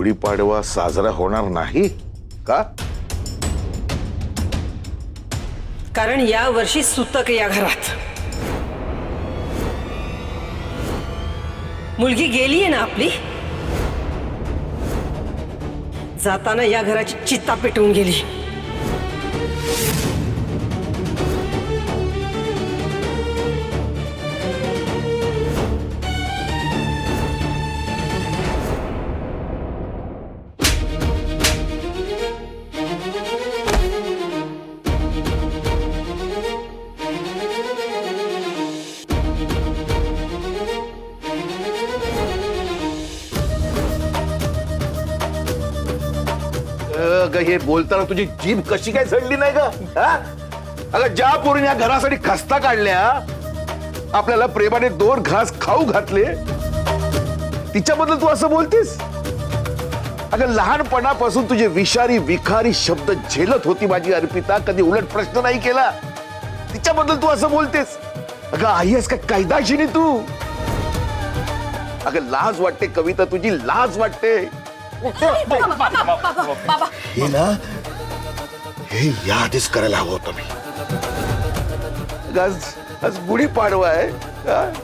गुढीपाडवा साजरा होणार नाही का? कारण या वर्षी सूतक या घरात. मुलगी गेलीये ना आपली, जाताना या घराची चित्ता पेटवून गेली. अगं हे बोलताना तुझी जीभ कशी काय चढली नाही का? अगं ज्या पोरीने या घरासाठी खस्ता काढल्या, आपल्याला प्रेमाने 2 घास खाऊ घातले, तिच्याबद्दल तू असं बोलतेस? अगं लहानपणापासून तुझे विषारी विखारी शब्द झेलत होती माझी अर्पिता, कधी उलट प्रश्न नाही केला. तिच्याबद्दल तू असं बोलतेस? अगं आई आहेस का कैदाशिनी तू? अगं लाज वाटते कविता, तुझी लाज वाटते. हे ना, हे यादच करायला हवं होतं मी. आज गुढीपाडवा आहे,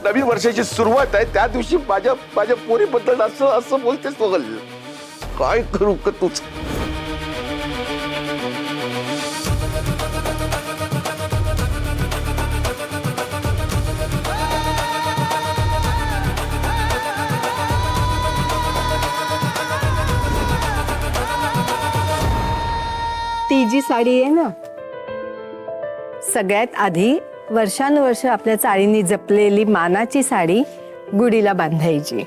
नवीन वर्षाची सुरुवात आहे, त्या दिवशी माझ्या पोरीबद्दल असं बोलतेस बघ. काय करू का तूच? ती जी साडी आहे ना, सगळ्यात आधी वर्षानुवर्ष आपल्या चाळींनी जपलेली मानाची साडी गुढीला बांधायची.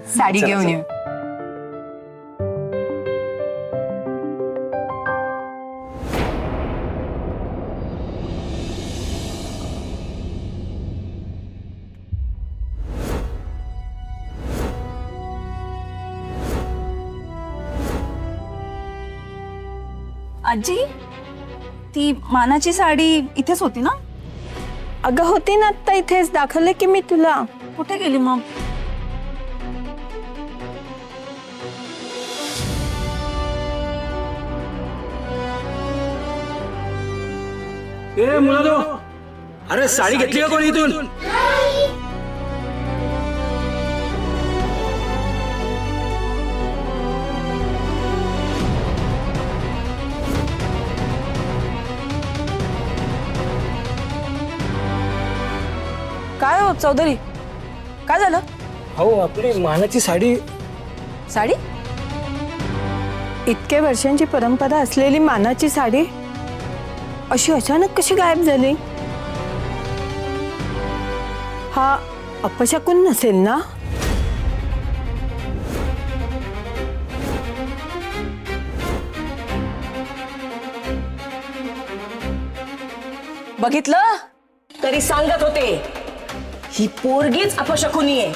साडी चला, घेऊन चला. येऊ. आजी ती मानाची साडी इथेच होती ना? अगं होती ना आता इथेच, दाखवले की मी तुला. कुठे गेली मग? ए मुलानो, अरे साडी घेतली का कोणी इथून? काय हो चौधरी, काय झालं? हो, आपली मानाची साडी. साडी? इतक्या वर्षांची परंपरा असलेली मानाची साडी अशी अचानक कशी गायब झाली? हा अपशकुन नसेल ना? बघितलं तरी सांगत होते, ही पोरगीच अपशकुनी आहे.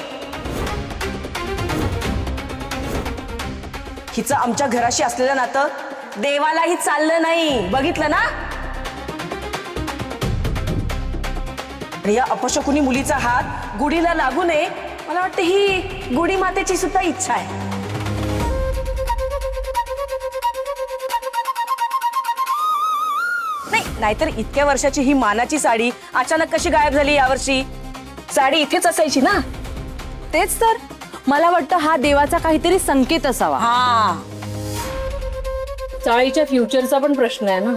हिचं आमच्या घराशी असलेलं नातं देवालाही चाललं नाही, बघितलं ना? आणि या अपशकुनी मुलीचा हात गुढीला लागू नये, मला वाटतं ही गुढी मातेची सुद्धा इच्छा आहे. नाही, नाहीतर इतक्या वर्षाची ही मानाची साडी अचानक कशी गायब झाली यावर्षी? साडी इथेच असायची ना? तेच तर, मला वाटतं हा देवाचा काहीतरी संकेत असावा. हा, चाळीच्या फ्युचरचा पण प्रश्न आहे ना.